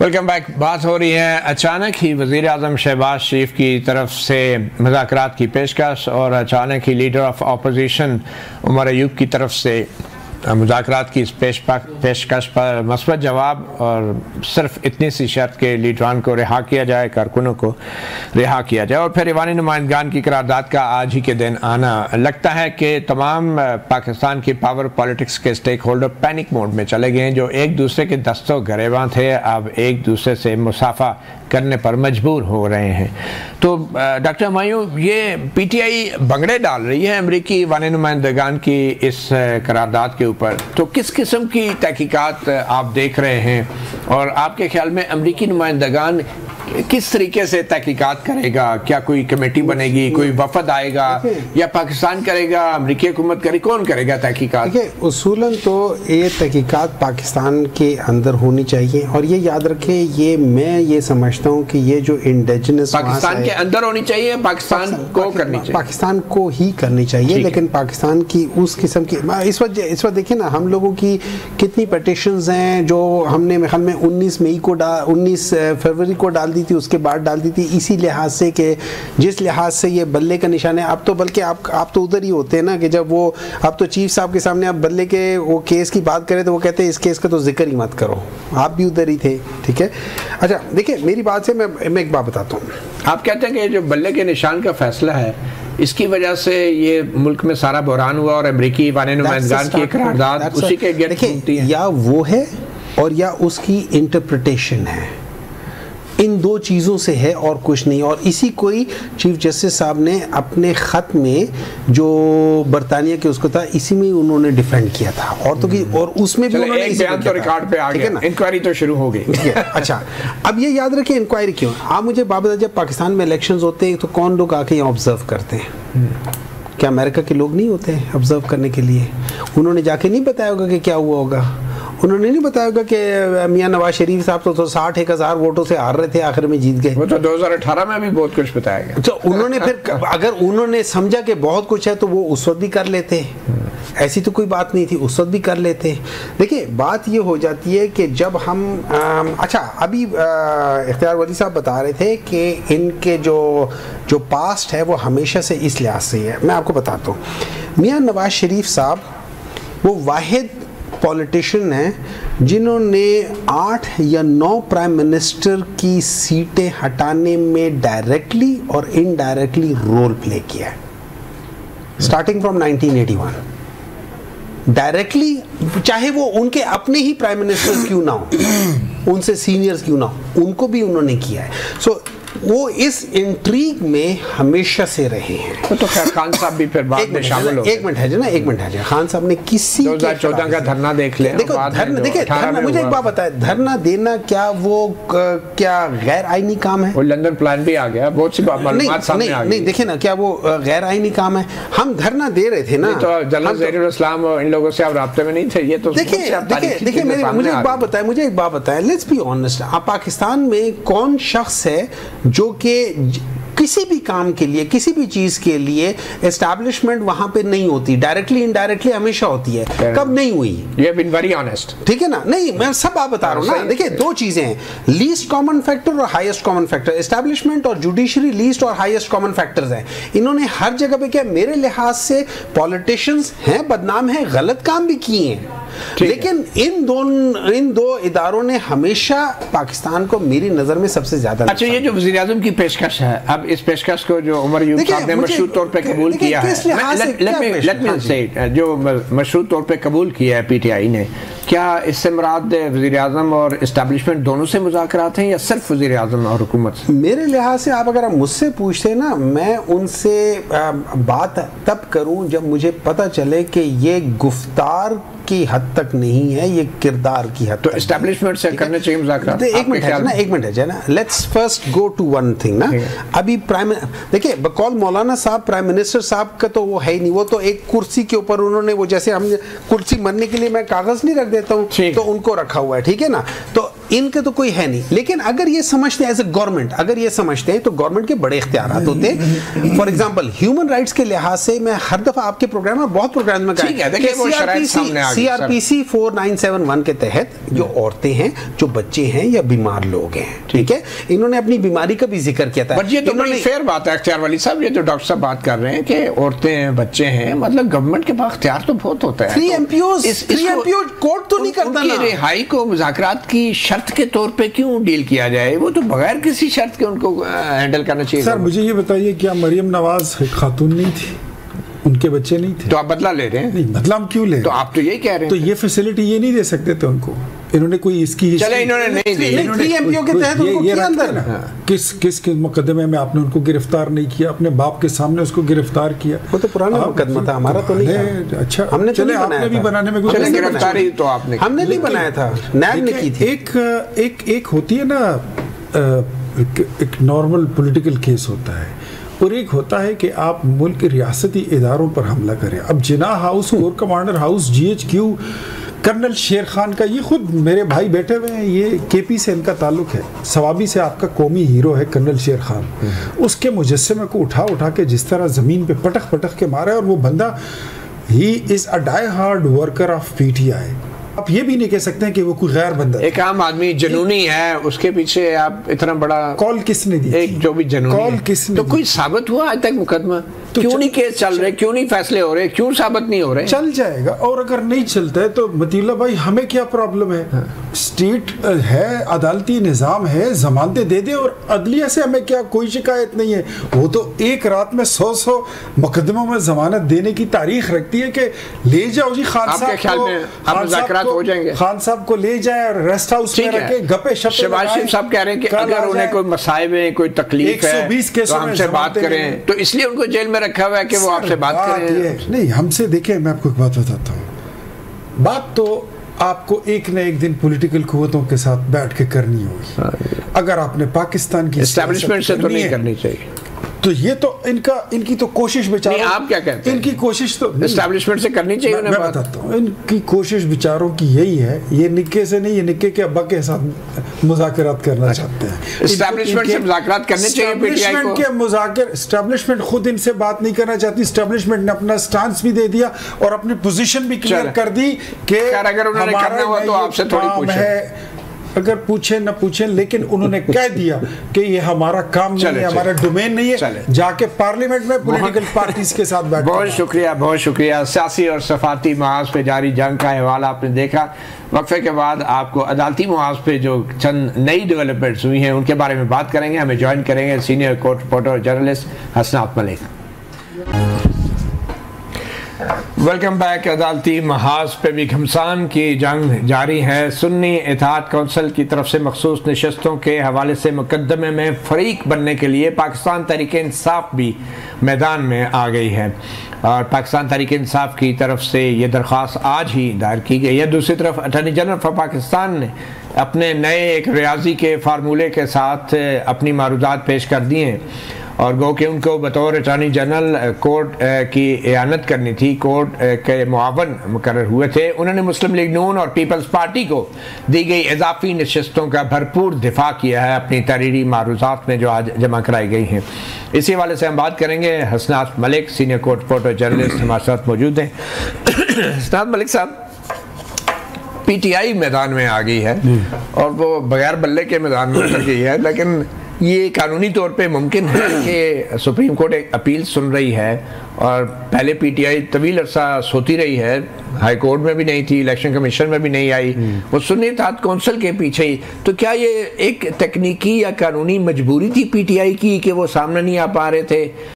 Welcome back. بات ہو رہی ہے اچانک ہی وزیر اعظم شہباز شریف کی طرف سے مذاکرات کی پیشکش اور اچانک ہی leader of opposition Omar Ayub کی طرف سے مذاکرات کی اس پیشکش پر مثبت جواب، اور صرف اتنی سی شرط کہ لیڈران کو رہا کیا جائے، کارکنوں کو رہا کیا جائے. اور پھر ایوانی نمائندگان کی قرارداد کا آج ہی کے دن آنا. لگتا ہے کہ تمام پاکستان کی پاور پالیٹکس کے سٹیک ہولڈر پینک موڈ میں چلے گئے ہیں. جو ایک دوسرے کے دستوں گریباں تھے اب ایک دوسرے سے مصافحہ کرنے پر مجبور ہو رہے ہیں. تو ڈاکٹر ہمایوں، یہ پی ٹی آئی بنگڑے ڈال رہی ہے امریکی ایوانی نمائندگان کی اس قرارداد کے اوپر، تو کس قسم کی تحقیقات آپ دیکھ رہے ہیں، اور آپ کے خیال میں امریکی نمائندگان کس طریقے سے تحقیقات کرے گا؟ کیا کوئی کمیٹی بنے گی، کوئی وفد آئے گا، یا پاکستان کرے گا، امریکی حکومت کرے، کون کرے گا تحقیقات؟ اصولاً تو یہ تحقیقات پاکستان کے اندر ہونی چاہیے، اور یہ یاد رکھیں، میں یہ سمجھتا ہوں کہ یہ جو انڈیجنس پاکستان کے اندر ہونی چاہیے، پاکستان کو کرنی چاہیے، پاکستان کو ہی کرنی چاہیے. لیکن پاکستان کی اس قسم کی اس وقت دیکھیں نا، ہم لوگوں کی کتنی پٹیشنز ہیں جو ہم نے میرے خیال میں 19 فروری کو ڈال دی تھی، اس کے بعد ڈال دی تھی، اسی لحاظ سے کہ جس لحاظ سے یہ بلے کا نشان ہے. اب تو بلکہ آپ تو ادھر ہی ہوتے ہیں نا، کہ جب وہ اب تو چیف صاحب کے سامنے آپ بلے کے وہ کیس کی بات کریں تو وہ کہتے ہیں اس کیس کا تو ذکر ہی مت کرو. آپ بھی ادھر ہی تھے، ٹھیک ہے. اچھا دیکھیں، میری بات سے میں ایک بات بتاتا ہوں. آپ کہتے ہیں کہ جو بلے کے نشان کا فیصلہ ہے، اس کی وجہ سے یہ ملک میں سارا بحران ہوا، اور امریکی ایوانی نمائندگان کی قرارداد اسی کے گرد گھومتی ہے. یا وہ ہے اور یا اس کی انٹرپریٹیشن ہے، ان دو چیزوں سے ہے اور کچھ نہیں. اور اسی کوئی چیف جسٹس صاحب نے اپنے خط میں جو برطانیہ کے اس کو تھا، اسی میں انہوں نے ڈیفینڈ کیا تھا، اور اس میں بھی انہوں نے ایک بیان تو ریکارڈ پہ آ گیا، انکوائری تو شروع ہو گئی. اچھا، اب یہ یاد رکھیں انکوائری کیوں. آپ مجھے بات بتائیں، جب پاکستان میں الیکشنز ہوتے ہیں تو کون لوگ آ کے یہاں آبزرو کرتے ہیں؟ کیا امریکہ کے لوگ نہیں ہوتے ہیں آبزرو کرنے کے لیے؟ انہوں نے جا کے نہیں بتایا ہوگا کہ کیا ہوا ہوگا؟ انہوں نے نہیں بتایا ہوگا کہ میاں نواز شریف صاحب تو 61,000 ووٹوں سے ہار رہے تھے، آخر میں جیت گئے. وہ تو 2018 میں بھی بہت کچھ بتایا گیا. تو انہوں نے پھر اگر انہوں نے سمجھا کہ بہت کچھ ہے تو وہ اس وقت بھی کر لیتے، ایسی تو کوئی بات نہیں تھی، اس وقت بھی کر لیتے. دیکھیں، بات یہ ہو جاتی ہے کہ جب ہم اچھا ابھی اختیار ولی صاحب بتا رہے تھے کہ ان کے جو پاسٹ ہے وہ ہمیشہ سے اس لحاظ سے ہے. میں آپ کو بتاتا ہوں، میاں نواز شریف صاحب وہ واحد پولیٹیشین ہیں جنہوں نے 8 یا 9 پرائم منسٹر کی سیٹیں ہٹانے میں ڈائریکٹلی اور انڈائریکٹلی رول پلے کیا ہے، سٹارٹنگ فرام 1981. ڈائریکٹلی، چاہے وہ ان کے اپنے ہی پرائم منسٹر کیوں نہ ہو، ان سے سینئرز کیوں نہ ہو، ان کو بھی انہوں نے کیا ہے. سو وہ اس انٹریگ میں ہمیشہ سے رہے ہیں. تو خیر خان صاحب بھی پھر بعد میں شامل ہو گئے. ایک منٹ ہے جی. خان صاحب نے کسی 2014 کا دھرنا دیکھ لیں. دیکھو دھرنا، مجھے ایک بات بتائے، دھرنا دینا کیا غیر آئینی کام ہے؟ وہ لندن پلان بھی آ گیا، بہت سی معلومات سامنے آ گئی. نہیں دیکھیں نا، کیا وہ غیر آئینی کام ہے؟ ہم دھرنا دے رہے تھے نا. تو جنرل ظہیر الاسلام اور ان لوگوں سے آپ رابطے میں نہیں تھے؟ یہ تو دیکھیں مجھے ایک بات بتائیں، لیٹس بی آنیسٹ. پاکستان میں کون شخص ہے جو کہ کسی بھی کام کے لیے، کسی بھی چیز کے لیے اسٹیبلشمنٹ وہاں پہ نہیں ہوتی، ڈائریکٹلی انڈائریکٹلی ہمیشہ ہوتی ہے. کب نہیں ہوئی؟ یہ بن ویری آنیسٹ، ٹھیک ہے نا. نہیں، میں سب آپ بتا رہا ہوں نا. دیکھیں، دو چیزیں ہیں، لیسٹ کامن فیکٹر اور ہائیسٹ کامن فیکٹر. اسٹیبلشمنٹ اور جوڈیشری لیسٹ اور ہائیسٹ کامن فیکٹرز ہیں. انہوں نے ہر جگہ پہ کیا، میرے لحاظ سے پولیٹیشنز ہیں بدنام ہیں، غلط کام بھی کیے ہیں، لیکن ان دو اداروں نے ہمیشہ پاکستان کو میری نظر میں سب سے زیادہ. اچھا، یہ جو وزیر اعظم کی پیشکش ہے، اب اس پیشکش کو جو عمر ایوب صاحب نے مشروط طور پہ قبول کیا ہے، جو مشروط طور پہ قبول کیا ہے پی ٹی آئی نے، کیا اس سے مراد وزیر اعظم اور اسٹیبلشمنٹ دونوں سے مذاکرات ہیں یا صرف وزیر اعظم اور حکومت سے؟ میرے لحاظ سے آپ اگر مجھ سے پوچھتے نا، میں ان سے بات تب کروں جب مجھے پتہ چلے کہ یہ گفتار کی حد تک نہیں ہے، یہ کردار کی حد تک. تو اسٹیبلشمنٹ سے کرنے چاہیے مذاکرات. ایک منٹ ہے نا، let's first go to one thing نا. ابھی دیکھیں، بقول مولانا صاحب پرائم منسٹر صاحب کا تو وہ ہے ہی نہیں. وہ تو ایک کرسی کے اوپر انہوں نے، وہ جیسے ہم کرسی مرنے کے لیے میں کاغذ نہیں رکھ دیتا ہوں تو ان کو رکھا ہوا ہے، ٹھیک ہے نا. تو ان کے تو کوئی ہے نہیں. لیکن اگر یہ سمجھتے ہیں ایز اے گورنمنٹ, اگر یہ سمجھتے ہیں تو گورنمنٹ کے بڑے اختیارات ہوتے ہیں. فار ایگزامپل ہیومن رائٹس کے لحاظ سے میں ہر دفعہ آپ کے پروگرام میں بہت پروگرام میں کہا کہ CRPC 4971 کے تحت جو عورتیں ہیں, جو بچے ہیں یا بیمار لوگ ہیں, ٹھیک ہے, انہوں نے اپنی بیماری کا بھی ذکر کیا تھا. یہ تو بڑی فیئر بات ہے اختیار والی صاحب, یہ جو ڈاکٹر صاحب بات کر رہے ہیں کہ عورتیں ہیں, بچے ہیں, مطلب گورنمنٹ کے پاس اختیار تو بہت ہوتا ہے. 3 MPOs کورٹ تو نہیں کرتا نا. رہائی کو مذاکرات کی شرط کے طور پہ کیوں ڈیل کیا جائے؟ وہ تو بغیر کسی شرط کے ان کو ہینڈل کرنا چاہیے. سر مجھے یہ بتائیے, کیا مریم نواز ایک خاتون نہیں تھی؟ ان کے بچے نہیں تھے؟ تو آپ بدلہ لے رہے ہیں؟ نہیں, بدلہ ہم کیوں لیں؟ تو آپ تو یہی کہہ رہے ہیں. تو یہ فیسلٹی یہ نہیں دے سکتے تھے ان کو, انہوں نے کوئی اس کی چلے انہوں نے نہیں دی. 3 MPO کے تحت ان کو کیا اندر کس مقدمے میں آپ نے ان کو گرفتار نہیں کیا؟ اپنے باپ کے سامنے اس کو گرفتار کیا. وہ تو پرانا مقدمہ تھا, ہمارا تو نہیں تھا. اچھا, ہم نے چلے آپ نے بھی بنانے میں کوئی گرفتاری تو آپ نے, ہم نے نہیں بنایا تھا, نیب نے کی تھی. ایک ہوتی ہے نا, ایک نارمل پولیٹیکل کیس ہوتا ہے, اور ایک ہوتا ہے کہ آپ ملک ریاستی اداروں پر حملہ کریں. اب Jinnah house, corps commander house, GHQ, colonel Sher Khan کا, یہ خود میرے بھائی بیٹھے ہوئے ہیں, یہ KP سے ان کا تعلق ہے, سوابی سے آپ کا قومی ہیرو ہے کرنل شیر خان. اس کے مجسمے کو اٹھا کے جس طرح زمین پہ پٹک کے مارا ہے, اور وہ بندہ ہی از اے ڈائی ہارڈ ورکر آف PTI. آپ یہ بھی نہیں کہہ سکتے ہیں کہ وہ کوئی غیر بندہ, ایک عام آدمی جنونی ہے, اس کے پیچھے آپ اتنا بڑا کال کس نے دی؟ ایک جو بھی جنونی ہے, تو کوئی ثابت ہوا آج تک مقدمہ؟ کیوں نہیں کیس چل رہے, کیوں نہیں فیصلے ہو رہے, کیوں ثابت نہیں ہو رہے؟ چل جائے گا, اور اگر نہیں چلتا ہے تو مطیع اللہ بھائی ہمیں کیا پرابلم ہے؟ اسٹیٹ ہے, عدالتی نظام ہے, ضمانتیں دے دے, اور عدلیہ سے ہمیں کیا کوئی شکایت نہیں ہے. وہ تو ایک رات میں 100 مقدموں میں ضمانت دینے کی تاریخ رکھتی ہے کہ لے جاؤ جی خان صاحب کو لے جائیں اور ریسٹ ہاؤس میں رکھے, گپے شپے. شہباز شریف صاحب کہہ رہے ہیں کہ اگر انہیں کوئی مصائب ہے, کوئی تکلیف ہے, تو ہم سے بات کریں, تو اس لیے ان کو جیل میں رکھا ہوا ہے کہ وہ آپ سے بات کریں. نہیں, ہم سے دیکھیں, میں آپ کو ایک بات بتاتا ہوں, بات تو آپ کو ایک نہ ایک دن پولیٹیکل قوتوں کے ساتھ بیٹھ کے کرنی ہوگی. اگر آپ نے پاکستان کی اسٹیبلشمنٹ سے تو نہیں کرنی چاہیے, تو یہ تو ان کی تو کوشش بیچاروں, آپ کیا کہتے ہیں, ان کی کوشش تو اسٹیبلشمنٹ سے کرنی چاہیے. میں بتاتا ہوں, ان کی کوشش بیچاروں کی یہی ہے, یہ نکے سے نہیں, یہ نکے کے ابا کے ساتھ مذاکرات کرنا چاہتے ہیں. اسٹیبلشمنٹ سے مذاکرات کرنے چاہیے PTI کو. اسٹیبلشمنٹ خود ان سے بات نہیں کرنا چاہتی. اسٹیبلشمنٹ نے اپنا سٹانس بھی دے دیا اور اپنی پوزیشن بھی کلیئر کر دی کہ اگر انہوں نے کرنا ہوا تو آپ سے تھوڑی پوچھیں, اگر پوچھیں نہ پوچھیں, لیکن انہوں نے کہہ دیا کہ یہ ہمارا کام نہیں ہے, ہمارا ڈومین نہیں ہے. جا کے پارلیمنٹ میں پولیٹیکل پارٹیز کے ساتھ بیٹھ. بہت شکریہ, بہت شکریہ. سیاسی اور صفاتی محاذ پہ جاری جنگ کا حوالہ آپ نے دیکھا. وقفے کے بعد آپ کو عدالتی محاذ پہ جو چند نئی ڈیولپمنٹس ہوئی ہیں ان کے بارے میں بات کریں گے. ہمیں جوائن کریں گے سینئر کورٹ رپورٹر اور جرنلسٹ حسنات ملک. Welcome back. عدالتی محاذ پہ بھی گھمسان کی جنگ جاری ہے. سنی اتحاد کونسل کی طرف سے مخصوص نشستوں کے حوالے سے مقدمے میں فریق بننے کے لیے پاکستان تحریک انصاف بھی میدان میں آ گئی ہے, اور پاکستان تحریک انصاف کی طرف سے یہ درخواست آج ہی دائر کی گئی ہے. دوسری طرف اٹارنی جنرل آف پاکستان نے اپنے نئے ایک ریاضی کے فارمولے کے ساتھ اپنی معروضات پیش کر دیے ہیں, اور گو کہ ان کو بطور اٹارنی جنرل کورٹ کی اعانت کرنی تھی. کورٹ کے معاون مقرر ہوئے تھے. انہوں نے مسلم لیگ نون اور پیپلز پارٹی کو دی گئی اضافی نشستوں کا بھرپور دفاع کیا ہے اپنی تحریری معروضات میں جو آج جمع کرائی گئی ہیں. اسی حوالے سے ہم بات کریں گے. حسنات ملک سینئر کورٹ رپورٹر جرنلسٹ ہمارے ساتھ موجود ہیں. حسنات ملک صاحب, PTI میدان میں آ گئی ہے اور وہ بغیر بلے کے میدان میں اتر گئی ہے, لیکن یہ قانونی طور پہ ممکن ہے کہ سپریم کورٹ ایک اپیل سن رہی ہے, اور پہلے PTI طویل عرصہ سوتی رہی ہے, ہائی کورٹ میں بھی نہیں تھی, الیکشن کمیشن میں بھی نہیں آئی, وہ سنی اتحاد کونسل کے پیچھے ہی. تو کیا یہ ایک تکنیکی یا قانونی مجبوری تھی PTI کی کہ وہ سامنے نہیں آ پا رہے تھے؟